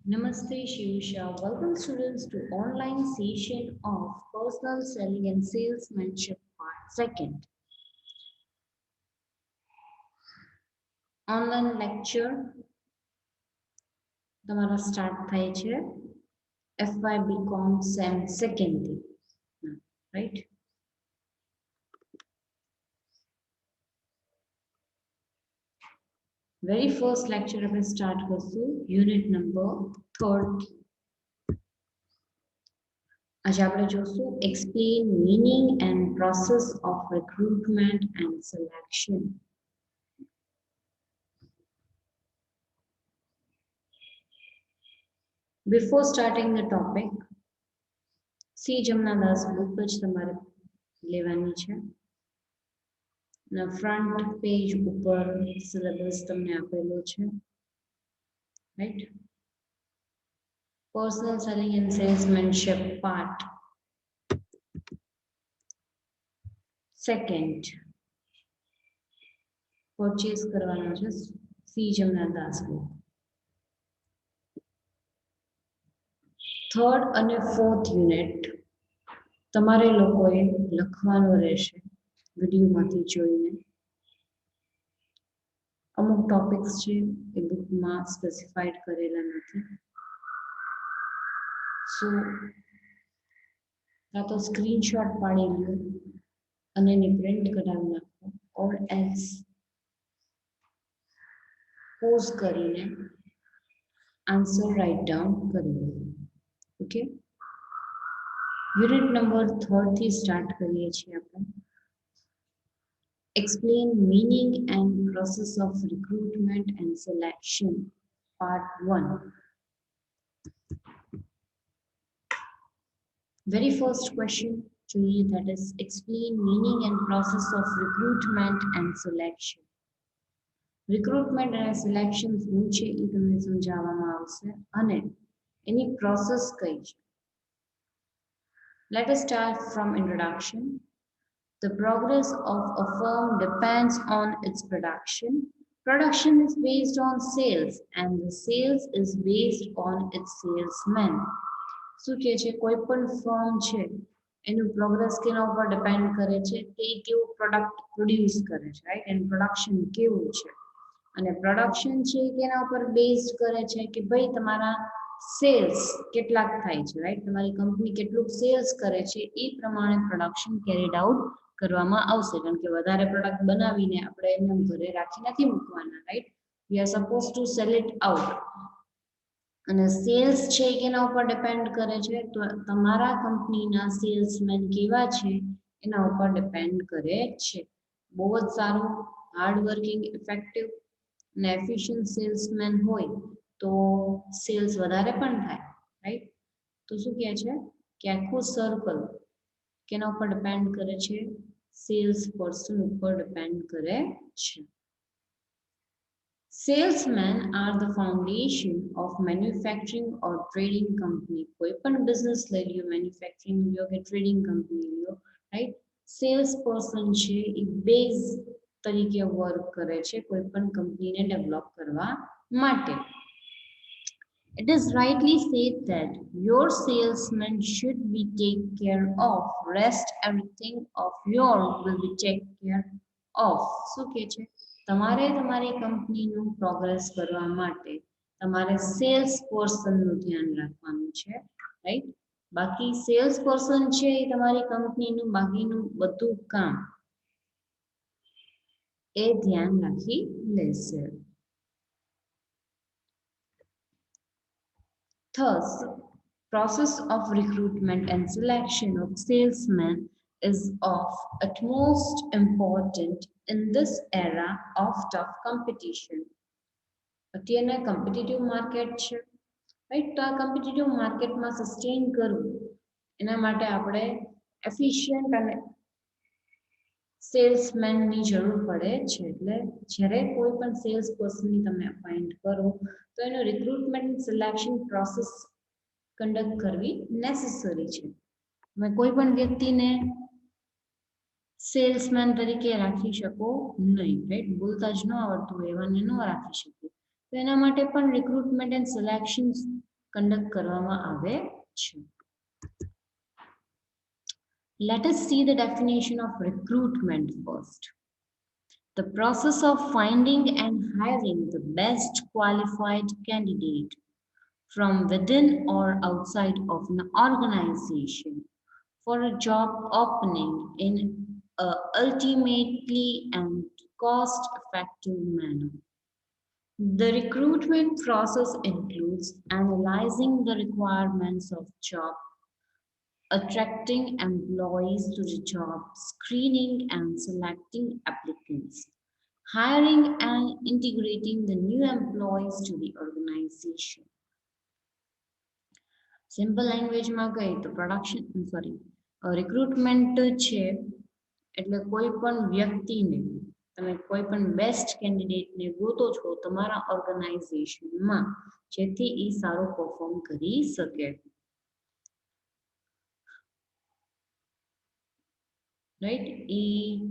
Namaste Shivusha. Welcome students to online session of personal selling and salesmanship part second. Online lecture તમારો start થાય છે FY BCom SEM second થી, right? Very first lecture આપણે start કરશું unit number 3. આજે આપણે જોશું explain meaning and process of recruitment and selection. Before starting the topic, C Jamnadas book જ તમારે લેવાની છે. ફ્રન્ટ પેજ ઉપર સિલેબસ તમને આપેલો છે, right? Personal selling and salesmanship part second purchase કરવાનો છે સી જમનાદાસ બુક. થર્ડ અને ફોર્થ યુનિટ તમારે લોકોએ લખવાનું રહેશે વિડીયોમાંથી જોઈને. અમુક ટોપિક્સ છે એ બુકમાં સ્પેસિફાઈડ કરેલા નથી, સો કાં તો સ્ક્રીનશોટ પાડી લો અને એની પ્રિન્ટ કઢાવી નાખો, ઓર એલ્સ પોઝ કરીને આન્સર રાઇટ ડાઉન કરી લો. ઓકે, યુનિટ નંબર 3 થી સ્ટાર્ટ કરીએ છીએ આપણે. Explain meaning and process of recruitment and selection, part 1. Very first question જોઈએ, that is explain meaning and process of recruitment and selection. Recruitment and selection શું છે એ તમને સમજાવવામાં આવશે અને એની પ્રોસેસ કઈ છે. Let us start from introduction. The progress of a firm depends on its production. Production is based on sales and the sales is based on its salesmen. શું કહે છે, કોઈ પણ ફર્મ છે એનું પ્રોગ્રેસ કેના ઉપર ડિપેન્ડ કરે છે કે એ કેવું પ્રોડક્ટ પ્રોડ્યુસ કરે છે, રાઈટ? એનું પ્રોડક્શન કેવું છે, અને પ્રોડક્શન છે કેના ઉપર બેઝડ કરે છે કે ભાઈ તમારા સેલ્સ કેટલાક થાય છે, રાઈટ? તમારી કંપની કેટલું સેલ્સ કરે છે એ પ્રમાણે પ્રોડક્શન કેરીડ આઉટ કરવામાં આવશે. કારણ કે વધારે પ્રોડક્ટ બનાવીને આપણે એમને ઘરે રાખી નથી મૂકવાના, right? We are suppose to sell it out. અને સેલ્સ છે કેના ઉપર ડિપેન્ડ કરે છે, તો તમારા કંપનીના સેલ્સમેન કેવા છે એના ઉપર ડિપેન્ડ કરે છે. બહુ જ સારું, હાર્ડ વર્કિંગ, ઇફેક્ટિવ અને એફિશિયન્ટ સેલ્સમેન હોય તો સેલ્સ વધારે પણ થાય, રાઈટ? તો શું કહે છે કે આખું સર્કલ કેના ઉપર ડિપેન્ડ કરે છે? સેલ્સ પર્સન ઉપર ડિપેન્ડ કરે છે. Salesmen are the foundation of manufacturing or trading company. કોઈ પણ બિઝનેસ લઈ લ્યો, મેન્યુફેક્ચરિંગ લ્યો કે ટ્રેડિંગ કંપની લ્યો, રાઈટ? સેલ્સ પર્સન છે એ બેઝ તરીકે વર્ક કરે છે કોઈ પણ કંપનીને ડેવલપ કરવા માટે. It is rightly said that your salesman should be take care of, rest everything of your will be take care of. શું કહે છે, તમારે તમારી કંપનીનું પ્રોગ્રેસ કરવા માટે તમારે સેલ્સ પર્સનનું ધ્યાન રાખવાનું છે, રાઈટ? બાકી સેલ્સ પર્સન છે એ તમારી કંપનીનું બાકીનું બધું કામ એ ધ્યાન રાખી લેશે. Thus, process of recruitment and selection of salesmen is of utmost importance in this era of tough competition. અત્યારના કોમ્પિટિટિવ માર્કેટ છે, રાઈટ? તો આ કોમ્પિટિટિવ માર્કેટમાં સસ્ટેન કરવું એના માટે આપણે એફિશિયન્ટ અને સેલ્સમેનની જરૂર પડે છે. એટલે જ્યારે કોઈ પણ સેલ્સ પર્સનની તમે અપોઇન્ટ કરો તો એનું રિક્રુટમેન્ટ સિલેક્શન પ્રોસેસ કન્ડક્ટ કરવી નેસેસરી છે. તમે કોઈ પણ વ્યક્તિને સેલ્સમેન તરીકે રાખી શકો નહીં, રાઈટ? બોલતા જ ન આવડતું હોય એવાને ન રાખી શકીએ. તો એના માટે પણ રિક્રુટમેન્ટ એન્ડ સિલેક્શન કંડક્ટ કરવામાં આવે છે. Let us see the definition of recruitment first. The process of finding and hiring the best qualified candidate from within or outside of an organization for a job opening in a ultimately and cost effective manner. The recruitment process includes analyzing the requirements of job, attracting employees to the job, screening and selecting applicants, hiring and integrating the new employees to the organization. Simple લેંગ્વેજમાં કહીએ તો recruitment છે એટલે કોઈ પણ વ્યક્તિને તમે કોઈ પણ બેસ્ટ કેન્ડિડેટને ગોતો છો તમારા ઓર્ગેનાઇઝેશનમાં જેથી એ સારું પરફોર્મ કરી શકે. રાઈટ, એ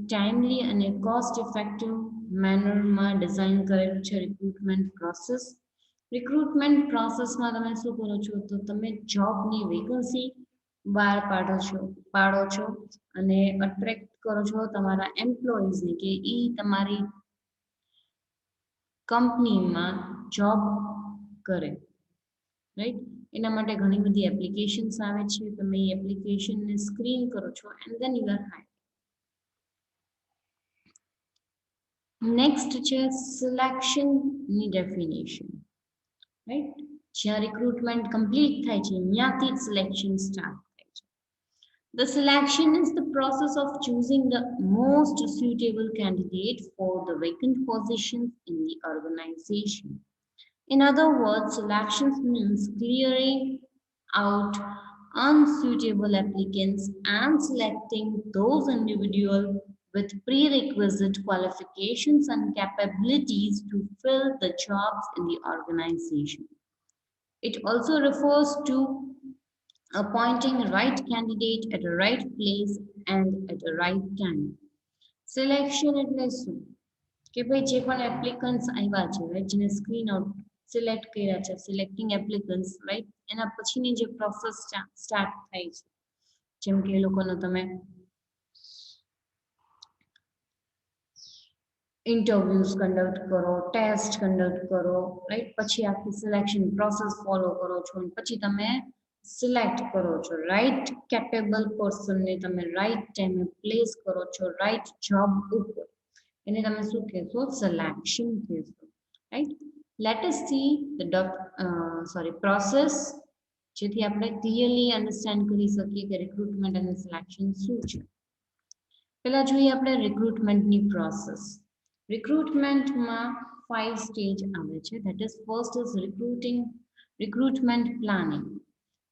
ટાઈમલી અને કોસ્ટ ઇફેક્ટિવ મેનરમાં ડિઝાઇન કરેલું છે રિક્રુટમેન્ટ પ્રોસેસ. રિક્રુટમેન્ટ પ્રોસેસમાં તમે શું કરો છો તો તમે જોબની વેકન્સી બહાર પાડો છો અને અટ્રેક્ટ કરો છો તમારા એમ્પ્લોઈઝને કે એ તમારી કંપનીમાં જોબ કરે. રાઈટ, એના માટે ઘણી બધી એપ્લિકેશન્સ આવે છે, તમે એ એપ્લિકેશનને સ્ક્રીન કરો છો and then you are hired. Next છે સિલેક્શનની ડેફિનેશન. રાઈટ, જ્યાં રિક્રુટમેન્ટ કમ્પ્લીટ થાય છે ત્યાંથી જ સિલેક્શન સ્ટાર્ટ થાય છે. The selection is the process of choosing the most suitable candidate for the vacant positions in the organization. In other words, selection means clearing out unsuitable applicants and selecting those individuals with prerequisite qualifications and capabilities to fill the jobs in the organization. It also refers to appointing the right candidate at the right place and at the right time. Selection એટલે શું કે ભાઈ જે પણ applicants આવ્યા છે right, જેને screen out select કર્યા છે, સિલેક્ટિંગ એપ્લિકન્ટ્સ રાઈટ, એના પછીની જે પ્રોસેસ સ્ટાર્ટ થાય છે જેમ કે એ લોકોનો તમે ઇન્ટરવ્યુઝ કન્ડક્ટ કરો, ટેસ્ટ કન્ડક્ટ કરો રાઈટ, પછી આખી સિલેક્શન પ્રોસેસ ફોલો કરો છો અને પછી તમે સિલેક્ટ કરો છો રાઈટ કેપેબલ પર્સનને, તમે રાઈટ ટાઈમે પ્લેસ કરો છો રાઈટ જોબ ઉપર, એને તમે શું કહેશો સિલેક્શન કહેશો. Right, let S see the process જેથી આપણે ક્લિયરલી અન્ડરસ્ટેન્ડ કરી શકીએ કે રિક્રુટમેન્ટ અને સિલેક્શન શું છે. પહેલા જોઈએ આપણે રિક્રુટમેન્ટની પ્રોસેસ. રિક્રુટમેન્ટમાં 5 સ્ટેજ આવે છે. That is first is recruitment planning.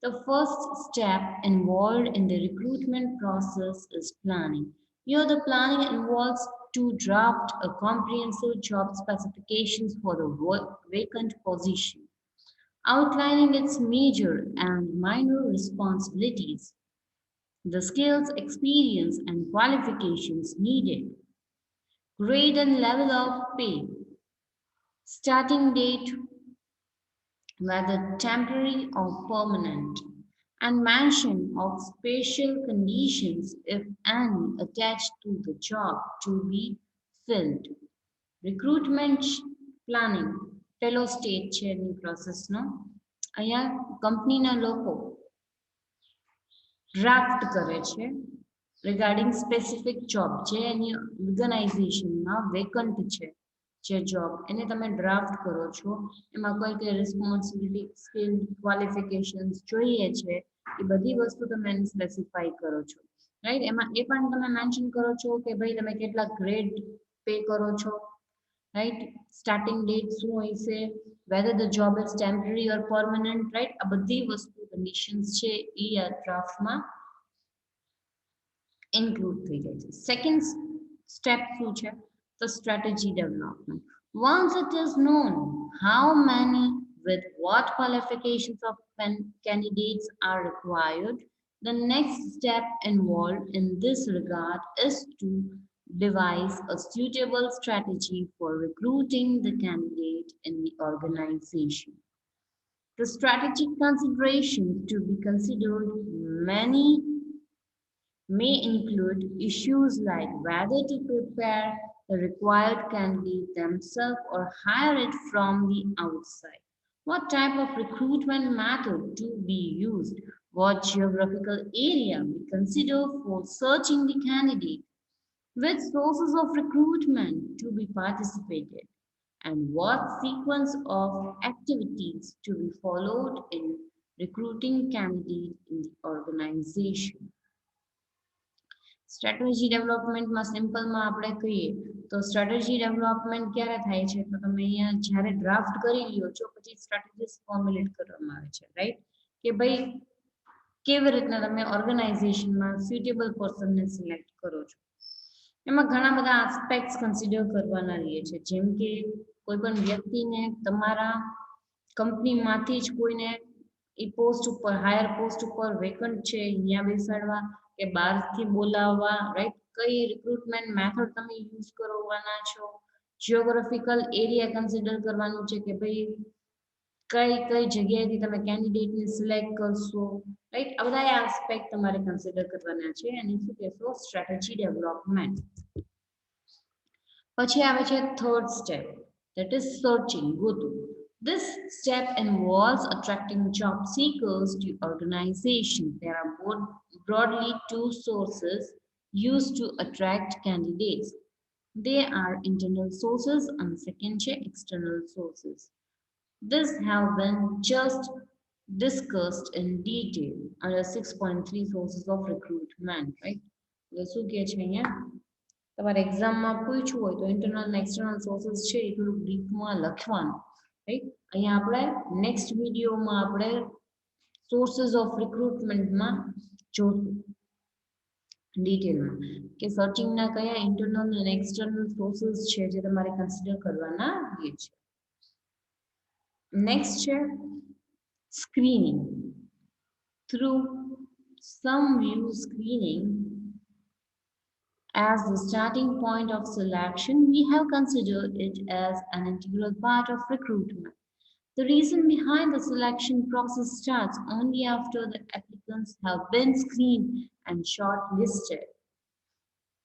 The first step involved in the recruitment process is planning. Here the planning involves to draft a comprehensive job specifications for the vacant position, outlining its major and minor responsibilities, the skills, experience, and qualifications needed, grade and level of pay, starting date, whether temporary or permanent, and mention of special conditions, if any, attached to the job to be filled. Recruitment planning પહેલો stage છે એની પ્રોસેસનો. અહીંયા કંપનીના લોકો draft કરે છે regarding specific job જે એની ઓર્ગેનાઇઝેશનમાં vacant છે જે જોબ એને તમે ડ્રાફ્ટ કરો છો. એમાં કઈ કઈ રિસ્પોન્સિબિલિટી, સ્કિલ, ક્વોલિફિકેશન્સ જોઈએ છે એ બધી વસ્તુ તમે એને સ્પેસિફાઈ કરો છો. રાઈટ, એમાં એ પણ તમે મેન્શન કરો છો કે ભાઈ તમે કેટલા ગ્રેડ પે કરો છો. રાઈટ, સ્ટાર્ટિંગ ડેટ શું હોય છે, whether the job is temporary or permanent. Right, આ બધી વસ્તુ કન્ડિશન્સ છે એ આ ડ્રાફ્ટમાં ઇન્ક્લુડ થઈ જાય છે. સેકન્ડ સ્ટેપ શું છે, the strategy development. Once it is known how many with what qualifications of candidates are required, the next step involved in this regard is to devise a suitable strategy for recruiting the candidate in the organization. The strategic considerations to be considered many may include issues like whether to prepare the required candidate themselves or hire it from the outside, what type of recruitment method to be used, what geographical area we consider for searching the candidate, which sources of recruitment to be participated, and what sequence of activities to be followed in recruiting candidates in the organization. Strategy ડેવલપમેન્ટમાં સિમ્પલમાં આપણે કહીએ તો strategy development ક્યારે થાય છે તો તમે અહીંયા જ્યારે ડ્રાફ્ટ કરી લ્યો છો પછી સ્ટ્રેટેજીસ ફોર્મ્યુલેટ કરવામાં આવે છે રાઈટ કે ભાઈ કેવી રીતના તમે ઓર્ગેનાઇઝેશનમાં સ્યુટેબલ પર્સનને સિલેક્ટ કરો છો એમાં ઘણા બધા આસ્પેક્ટ્સ કન્સિડર કરવાના રહીએ છે જેમ કે કોઈ પણ વ્યક્તિને તમારા કંપનીમાંથી જ કોઈને એ પોસ્ટ ઉપર હાયર પોસ્ટ ઉપર વેકન્ટ છે અહીંયા બેસાડવા કે બહારથી બોલાવવા રાઈટ કઈ રિક્રુટમેન્ટ મેથડ તમે યુઝ કરવાના છો જિયોગ્રાફિકલ એરિયા કન્સિડર કરવાનું છે કે ભાઈ કઈ કઈ જગ્યાએથી તમે કેન્ડિડેટને સિલેક્ટ કરશો રાઈટ આ બધા આસ્પેક્ટ તમારે કન્સિડર કરવાના છે અને શું કહેશો સ્ટ્રેટેજી ડેવલપમેન્ટ પછી આવે છે third step that is searching ગોતું. This step involves attracting job seekers to organization. There are broadly two sources used to attract candidates. They are internal sources and second external sources. This have been just discussed in detail under 6.3 sources of recruitment, right? શું કહે છે અહીંયા તમારે એક્ઝામમાં પૂછવું હોય તો internal અને એક્સટર્નલ સોર્સિસ છે એ થોડુંક ડીપમાં લખવાનું રાઈટ અહીંયા આપણે નેક્સ્ટ વિડીયોમાં આપણે સોર્સિસ ઓફ રિક્રુટમેન્ટમાં જોશું ડિટેલમાં કે સર્ચિંગના કયા ઇન્ટરનલ અને એક્સટર્નલ સોર્સિસ છે જે તમારે કન્સિડર કરવાના એ છે નેક્સ્ટ છે screening through some view screening as the starting point of selection, we have considered it as an integral part of recruitment. The reason behind the selection process starts only after the applicants have been screened and shortlisted.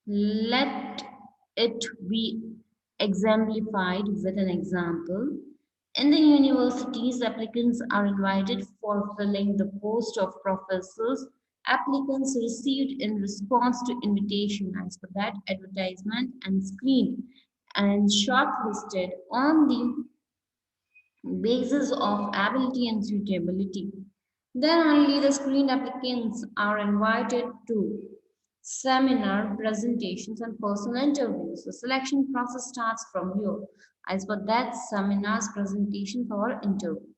Let it be exemplified with an example. In the universities, applicants are invited for filling the post of professors. Applicants received in response to invitation as per that advertisement and screened and shortlisted on the basis of ability and suitability. Then only the screened applicants are invited to seminar, presentations, and personal interviews. The selection process starts from here. As per that, seminars, presentations, or interview.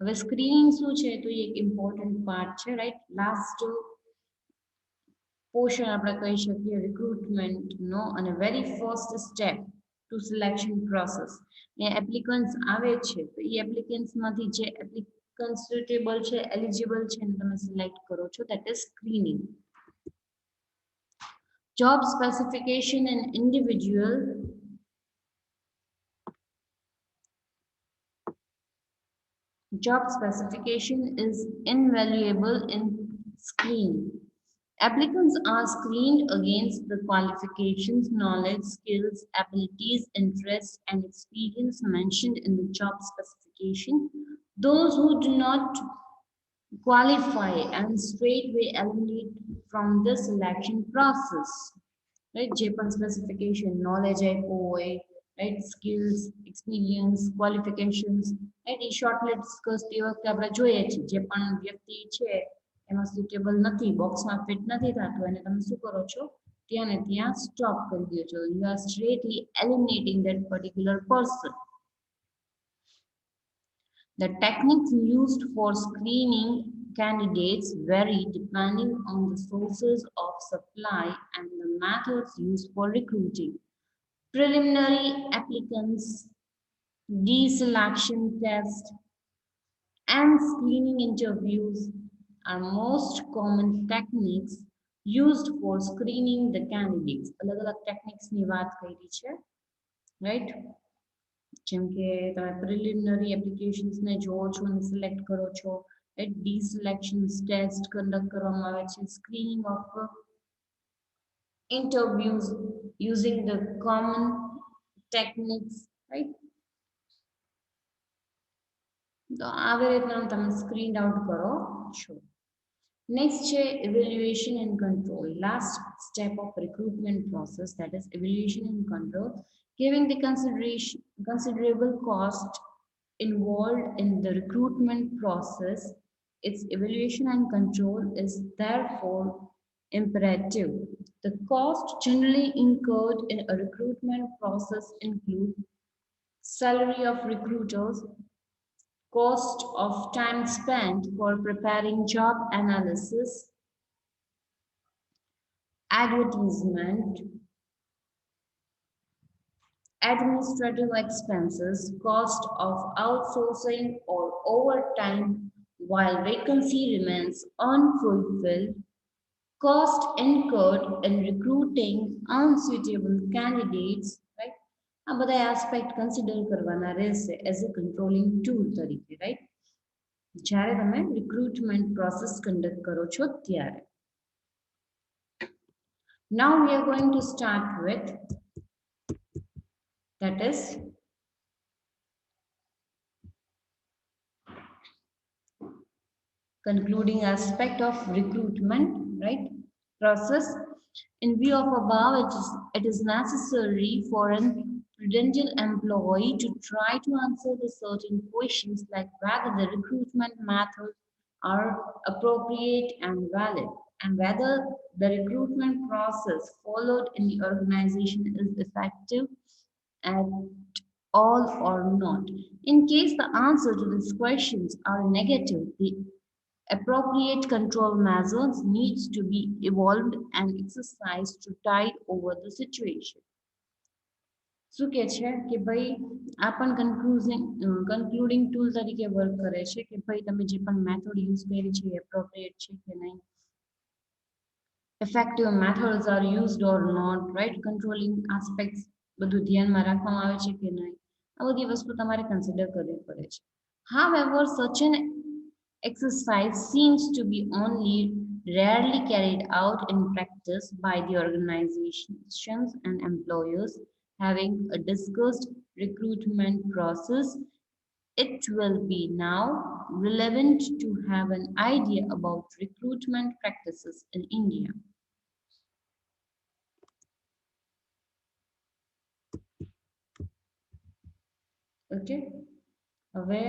હવે screening શું છે તો એ એક important part છે right last portion આપણે કહી શકીએ રિક્રુટમેન્ટનો અને very first step to selection process એ એપ્લિકન્ટ્સ આવે છે તો એ એપ્લિકન્ટ્સમાંથી જે એપ્લિકન્ટ સુટેબલ છે એલિજિબલ છે એને તમે સિલેક્ટ કરો છો that is screening job specification and individual job specification is invaluable in screening. Applicants are screened against the qualifications, knowledge, skills, abilities, interests, and experience mentioned in the job specification. Those who do not qualify and straightway eliminate from the selection process. Right? Japan specification, knowledge, right? Skills, experience, qualifications, right? A shortly discuss તે વખતે આપણે જોઈએ છીએ જે પણ વ્યક્તિ છે એમાં સુટેબલ નથી બોક્સમાં ફિટ નથી થતું અને તમે શું કરો છો ત્યાં ને ત્યાં સ્ટોપ કરી દો છો you are straightly eliminating that particular person. The techniques used for screening candidates vary depending on the sources of supply and the methods used for recruiting. Preliminary applicants, deselection test, and screening interviews are most common techniques used for screening the candidates. अलग-अलग techniques ની વાત કરી છે, right? જેમ કે તમે preliminary એપ્લિકેશન્સને જોવો છો અને સિલેક્ટ કરો છો, at the selection test conduct કરવામાં આવે છે, screening of interviews using the common techniques, right? તો આવી રીતના તમે સ્ક્રીન આઉટ કરો છો. Next છે evaluation and control. Last step of recruitment process, that is evaluation and control. Giving the considerable cost involved in the recruitment process, its evaluation and control is therefore imperative. The cost generally incurred in a recruitment process include salary of recruiters, cost of time spent for preparing job analysis, advertisement, administrative expenses, cost of outsourcing or overtime while vacancy remains unfulfilled, cost incurred in recruiting unsuitable candidates, right? આ બધા aspect consider કરવાના રહેશે as a controlling tool તરીકે, right? જ્યારે તમે recruitment process conduct કરો છો ત્યારે. Now we are going to start with, that is concluding aspect of recruitment, right, process. In view of above, it is necessary for an prudential employee to try to answer the certain questions like whether the recruitment methods are appropriate and valid, and whether the recruitment process followed in the organization is effective at all or not. In case the answer to these questions are negative, the appropriate control measures needs to be evolved and exercised to tide over the situation. શું કે છે કે ભાઈ આ પણ concluding tool તરીકે work કરે છે કે ભાઈ તમે જે પણ મેથડ યુઝ કરી છે એપ્રોપ્રિએટ છે કે નહીં, effective methods are used or not, right? Controlling aspects બધું ધ્યાનમાં રાખવામાં આવે છે કે નહીં, આ બધી વસ્તુ તમારે કન્સિડર કરવી પડે છે. However, such an exercise seems to be only rarely carried out in practice by the organizations and employers having a discussed recruitment process. It will be now relevant to have an idea about recruitment practices in India. Okay, હવે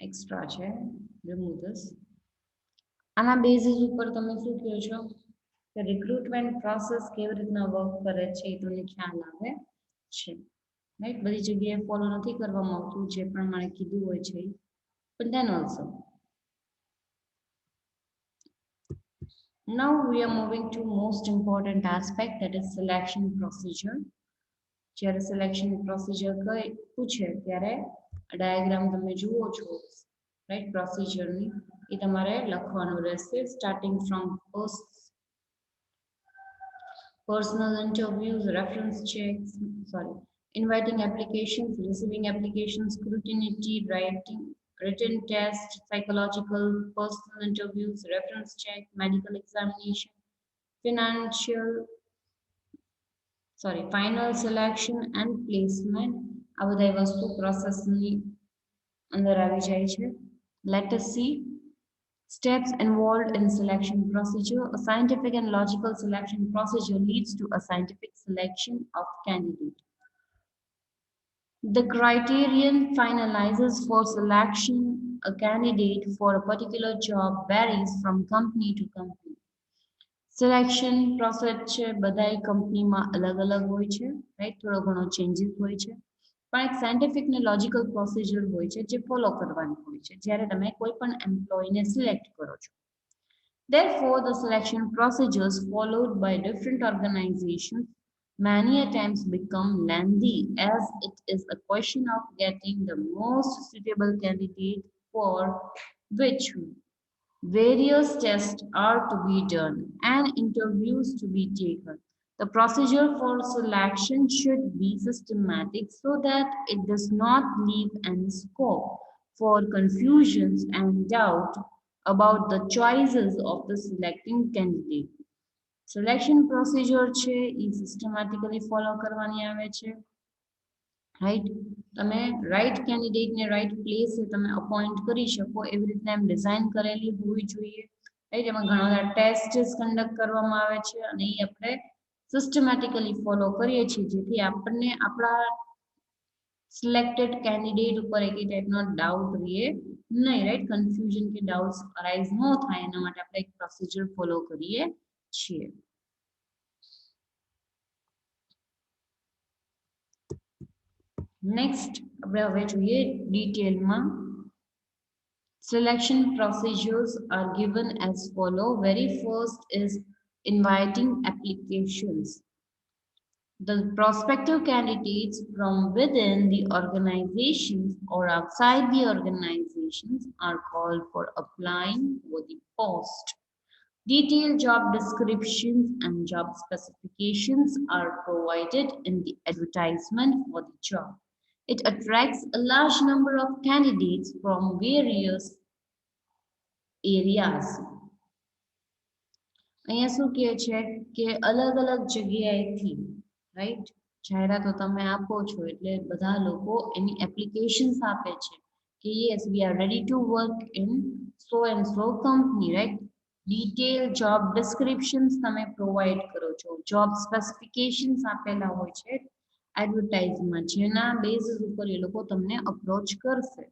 extra છે, remove this. આના basis ઉપર તમે શું કહો છો કે recruitment process કેવી રીતના વર્ક કરે છે એ તમને ખ્યાલ આવે છે, રાઈટ? બધી જગ્યાએ ફોલો નથી કરવામાં આવતું જે પ્રમાણે કીધું હોય છે, but then also now we are moving to most important aspect, that is selection procedure. જ્યારે સિલેક્શન પ્રોસિજર પૂછે ત્યારે ડાયાગ્રામ તમે જુઓ છો, રાઈટ, પ્રોસિજરની એ તમારે લખવાનું રહેશે, starting from personal interviews, reference checks, inviting applications, receiving applications, scrutiny, written test, psychological, personal interviews, reference check, medical examination, final selection and placement. આ બધા વસ્તુ પ્રોસેસની અંદર આવી જાય છે. Let us see steps involved in selection procedure. A scientific and logical selection procedure leads to a scientific selection of candidate. The criterion finalizes for selection a candidate for a particular job varies from company to company. Selection process છે બધાય કંપનીમાં અલગ અલગ હોય છે, right? થોડો ઘણો changes હોય છે, પણ એક સાયન્ટિફિક ને લોજિકલ પ્રોસિજર હોય છે જે ફોલો કરવાની હોય છે જ્યારે તમે કોઈ પણ એમ્પ્લોયીને સિલેક્ટ કરો છો. Therefore, the selection procedures followed by different organizations many a times become lengthy as it is a question of getting the most suitable candidate for which various tests are to be done and interviews to be taken. The procedure for selection should be systematic so that it does not leave any scope for confusions and doubt about the choices of the selecting candidate. Selection procedure છે એ systematically follow કરવાની આવે છે. Right, તમે right કેન્ડિડેટને right પ્લેસે તમે appoint કરી શકો એવી રીતના એમ ડિઝાઇન કરેલી હોવી જોઈએ. રાઈટ, એમાં ઘણા બધા ટેસ્ટ કન્ડક્ટ કરવામાં આવે છે અને એ આપણે સિસ્ટમેટિકલી ફોલો કરીએ છીએ જેથી આપણને આપણા સિલેક્ટેડ કેન્ડિડેટ ઉપર એક ટાઈપનો ડાઉટ રહે નહીં. રાઈટ, કન્ફ્યુઝન કે ડાઉટ્સ અરાઇઝ ન થાય એના માટે આપણે એક પ્રોસિજર ફોલો કરીએ છીએ. નેક્સ્ટ આપણે હવે જોઈએ ડિટેલમાં. Selection procedures are given as follow. Very first is inviting applications. The prospective candidates from within the organizations or outside the organizations are called for applying for the post. Detailed job descriptions and job specifications are provided in the advertisement for the job. It attracts a large number of candidates from various areas. અહીંયા શું કહે છે કે અલગ અલગ જગ્યાએથી right જાહેરાતો તમે આપો છો એટલે બધા લોકો એની એપ્લિકેશન્સ આપે છે કે yes we are ready to work in so and so company. Right, detail job descriptions તમે પ્રોવાઈડ કરો છો, જોબ સ્પેસિફિકેશન્સ આપેલા હોય છે એડવર્ટાઇઝમાં જેના બેઝિસ ઉપર એ લોકો તમને અપ્રોચ કરશે.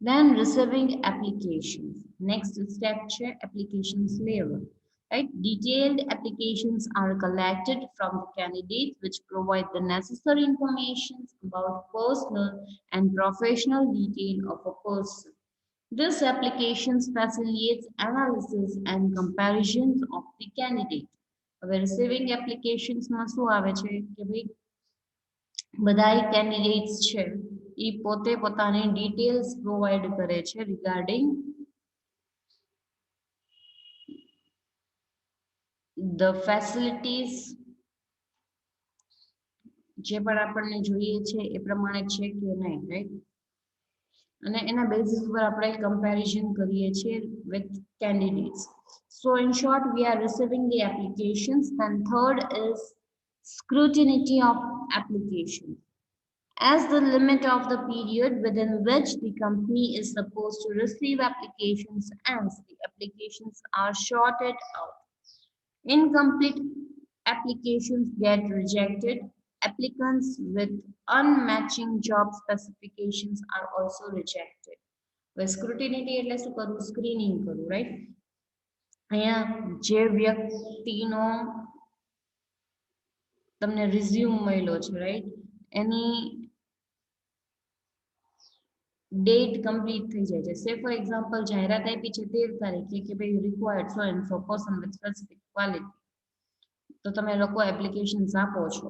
Then receiving applications. Next step છે applications level. Right, detailed applications are collected from the candidates which provide the necessary information about personal and professional detail of a person. This applications facilitates analysis and comparisons of the candidate. હવે receiving applications માં શું આવે છે કે ભાઈ બધાય candidates છે એ પોતે પોતાની ડિટેલ્સ પ્રોવાઈડ કરે છે રિગાર્ડિંગ ધ ફેસિલિટીઝ જે પણ આપણને જોઈએ છે એ પ્રમાણે છે કે નહીં. રાઈટ, અને એના બેઝિસ પર આપણે કમ્પેરિઝન કરીએ છીએ with candidates. So in short we are receiving the applications. And third is scrutiny of application. As the limit of the period within which the company is supposed to receive applications ends, the applications are shorted out. Incomplete applications get rejected. Applicants with unmatching job specifications are also rejected. With scrutiny એટલે શું કરવું? Screening કરવું. Right, અહીંયા જે વ્યક્તિનો તમને resume મળ્યો છે રાઈટ એની ડેટ કમ્પ્લીટ થઈ જાય છે. સે ફોર એક્ઝામ્પલ જાહેરાત આપી છે 13 તારીખે કે ભાઈ required so and so person with specific quality, તો તમે લોકો એપ્લિકેશન્સ આપો છો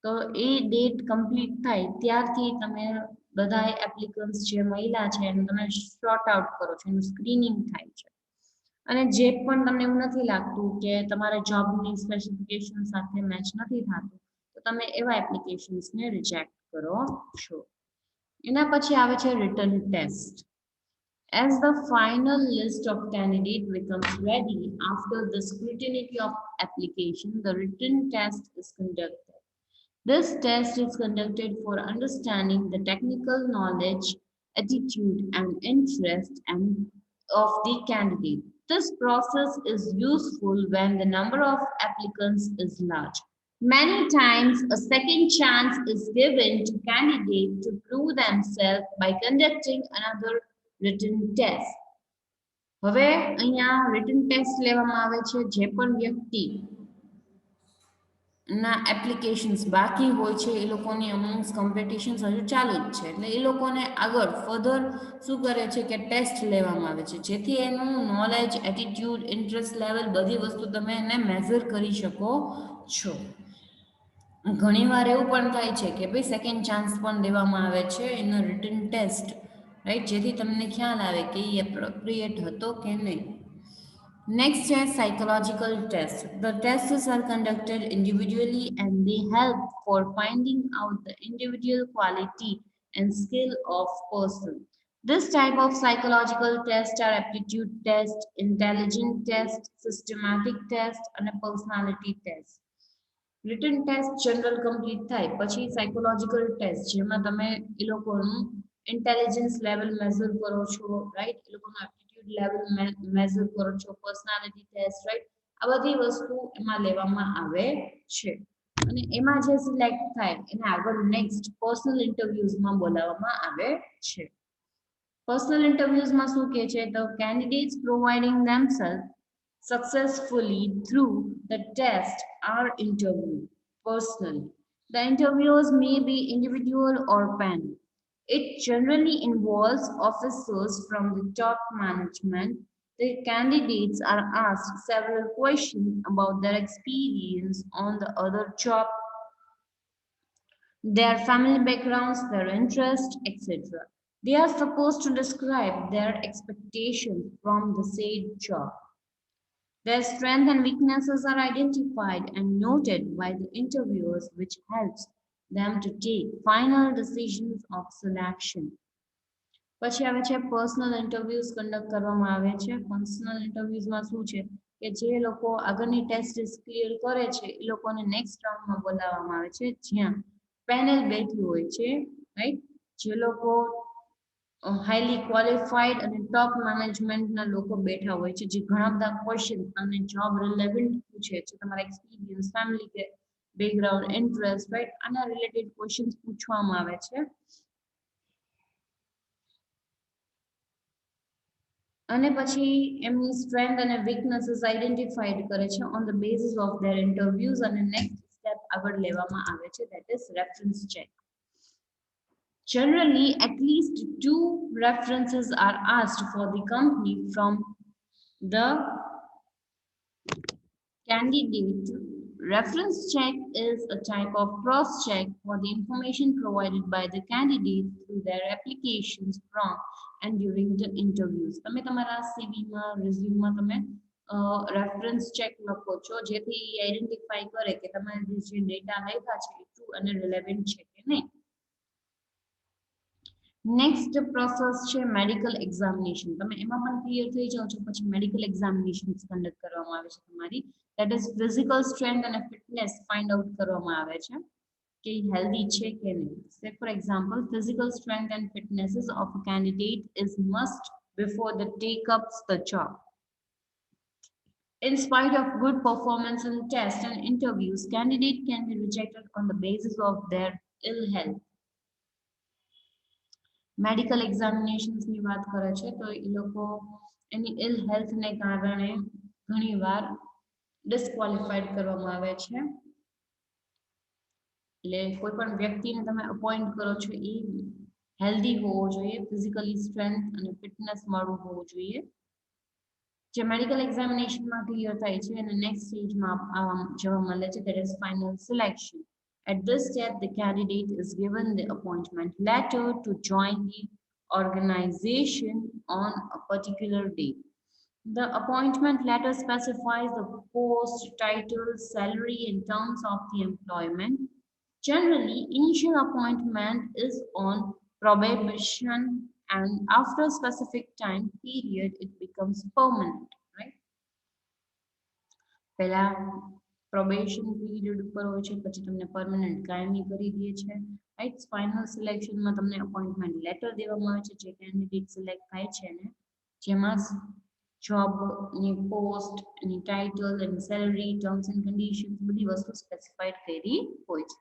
તો એ ડેટ કમ્પ્લીટ થાય ત્યારથી તમે બધા એપ્લિકન્ટ્સ જે મહિલા છે એને તમે શોર્ટ આઉટ કરો છો, એનું સ્ક્રીનિંગ થાય છે. અને જે પણ તમને એવું નથી લાગતું કે તમારે જોબની સ્પેસિફિકેશન સાથે મેચ નથી થતું તો તમે એવા એપ્લિકેશન્સને રિજેક્ટ કરો છો. એના પછી આવે છે written test. As the final list of candidates becomes ready after the scrutiny of application, the written test is conducted. This test is conducted for understanding the technical knowledge, attitude, and interest of the candidate. This process is useful when the number of applicants is large. Many times, a second chance is given to candidates to prove themselves by conducting another written test. હવે અહીંયા written test લેવામાં આવે છે જે પણ વ્યક્તિ ના applications બાકી હોય છે એ લોકોની અમંગ્સ કોમ્પિટિશન્સ હજુ ચાલુ જ છે એટલે એ લોકોને આગળ ફર્ધર શું કરે છે કે ટેસ્ટ લેવામાં આવે છે જેથી એનું નોલેજ, એટીટ્યુડ, ઇન્ટરેસ્ટ લેવલ બધી વસ્તુ તમે એને મેઝર કરી શકો છો. ઘણીવાર એવું પણ થાય છે કે ભાઈ સેકન્ડ ચાન્સ પણ દેવામાં આવે છે એનો રિટન ટેસ્ટ રાઈટ જેથી તમને ખ્યાલ આવે કે એ એપ્રોપ્રિએટ હતો કે નહીં. Next is psychological tests. The tests are conducted individually and they help for finding out the individual quality and skill of person. This type of psychological tests are aptitude test, intelligence test, systematic test and a personality test. Written test general complete થાય પછી psychological test જેમાં તમે એ લોકોનું intelligence level measure કરો છો right એ લોકોનું aptitude level measure કરો છો પર્સનાલિટી ટેસ્ટ રાઈટ આ બધી વસ્તુ એમાં લેવામાં આવે છે અને એમાં જે સિલેક્ટ થાય એને આગળ નેક્સ્ટ પર્સનલ ઇન્ટરવ્યુઝમાં બોલાવવામાં આવે છે પર્સનલ ઇન્ટરવ્યુઝમાં શું કહે છે the candidates providing themselves successfully through the test are interviewed personally. The interviews may be individual or panel. It generally involves officers from the top management. The candidates are asked several questions about their experience on the other job, their family backgrounds, their interests, etc. They are supposed to describe their expectations from the said job. Their strengths and weaknesses are identified and noted by the interviewers, which helps them to take final decisions of selection. પછી આવે છે personal interviews conduct કરવામાં આવે છે personal ઇન્ટરવ્યુઝમાં શું છે કે જે લોકો આગળની ટેસ્ટ ક્લિયર કરે છે એ લોકોને નેક્સ્ટ રાઉન્ડમાં બોલાવવામાં આવે છે જ્યાં પેનલ બેઠી હોય છે રાઈટ જે લોકો હાઈલી ક્વોલિફાઈડ અને ટોપ મેનેજમેન્ટના લોકો બેઠા હોય છે જે ઘણા બધા ક્વેશ્ચન અને જોબ રિલેવન્ટ પૂછે છે તમારા એક્સપિરિયન્સ ફેમિલી કે બેકગ્રાઉન્ડ ઇન્ટરેસ્ટ રાઈટ આના રિલેટેડ ક્વેશ્ચન્સ પૂછવામાં આવે છે અને પછી એમની સ્ટ્રેન્થ અને વીકનેસીસ આઈડેન્ટિફાઈડ કરે છે on the basis of their interviews અને નેક્સ્ટ સ્ટેપ આગળ લેવામાં આવે છે that is reference check Generally, at least 2 references are asked for the company from the candidate. Reference check is a type of cross check for the information provided by the candidate through their applications from and during the interviews. તમે તમારા સીવીમાં રિઝ્યુમમાં તમે reference check લખો છો જેથી identify કરે કે તમારે જે ડેટા આપ્યા છે એ ટ્રુ અને રિલેવન્ટ છે કે નહીં નેક્સ્ટ પ્રોસેસ છે મેડિકલ એક્ઝામિનેશન તમે એમાં પણ ક્લિયર થઈ જાઓ છો પછી મેડિકલ એક્ઝામિનેશન્સ કન્ડક્ટ કરવામાં આવે છે તમારી ધેટ ઇઝ ફિઝિકલ સ્ટ્રેન્થ અને ફિટનેસ ફાઇન્ડ આઉટ કરવામાં આવે છે કે હેલ્ધી છે કે નહીં say for example physical strength and fitnesses of a candidate is must before the take ups the job. In spite of good performance in tests and interviews, candidate can be rejected on the basis of their ill health. Medical એક્ઝામિનેશન્સની વાત કરે છે તો એ લોકો એની ઇલ હેલ્થને કારણે ઘણીવાર ડિસ્ક્વોલિફાઈડ કરવામાં આવે છે એટલે કોઈ પણ વ્યક્તિને તમે અપોઇન્ટ કરો છો એ હેલ્ધી હોવો જોઈએ ફિઝિકલી સ્ટ્રેન્થ અને ફિટનેસ વાળું હોવું જોઈએ જે મેડિકલ એક્ઝામિનેશનમાં ક્લિયર થાય છે અને નેક્સ્ટ સ્ટેજમાં જવા મળે છે that is final selection At this step, the candidate is given the appointment letter to join the organization on a particular day. The appointment letter specifies the post, title, salary, and terms of the employment. Generally, initial appointment is on probation, and after a specific time period, it becomes permanent, right? પહેલા probation period ઉપર હોય છે પછી તમને permanent કાયમી કરી દે છે right final સિલેક્શનમાં તમને અપોઇન્ટમેન્ટ લેટર દેવામાં આવે છે જે કેન્ડિડેટ સિલેક્ટ થાય છે ને જેમાં જોબની પોસ્ટ એની ટાઇટલ એની સેલરી ટર્મ્સ એન્ડ કન્ડિશન્સ બધી વસ્તુ સ્પેસિફાઈડ કરી હોય છે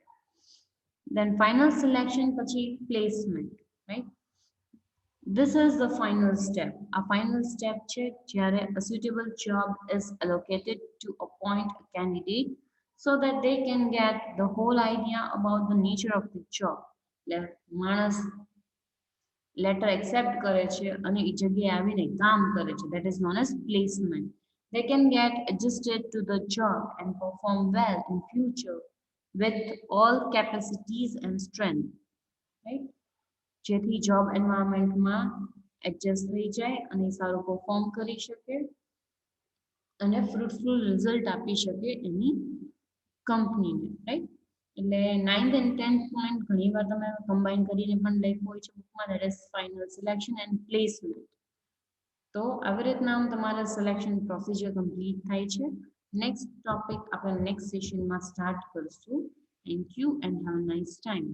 દેન ફાઇનલ સિલેક્શન પછી placement right This is the final step. A final step check where a suitable job is allocated to appoint a candidate so that they can get the whole idea about the nature of the job. માણસ letter accept કરે છે અને એ જગ્યાએ આવીને કામ કરે છે that is known as placement. They can get adjusted to the job and perform well in future with all capacities and strength. Right? જેથી જોબ એન્વાયરમેન્ટમાં એડજસ્ટ થઈ જાય અને સારું પરફોર્મ કરી શકે અને ફ્રૂટફુલ રિઝલ્ટ આપી શકે એની કંપનીને, રાઈટ? એટલે 9th and 10th પોઈન્ટ ઘણીવાર તમે કમ્બાઈન કરીને પણ લખ્યું હોય છે બુકમાં, that is final selection and placement. તો આવી રીતના તમારા સિલેક્શન પ્રોસિજર કમ્પ્લીટ થાય છે. નેક્સ્ટ ટોપિક આપણે નેક્સ્ટ સેશનમાં સ્ટાર્ટ કરશું. Thank you and have a nice time.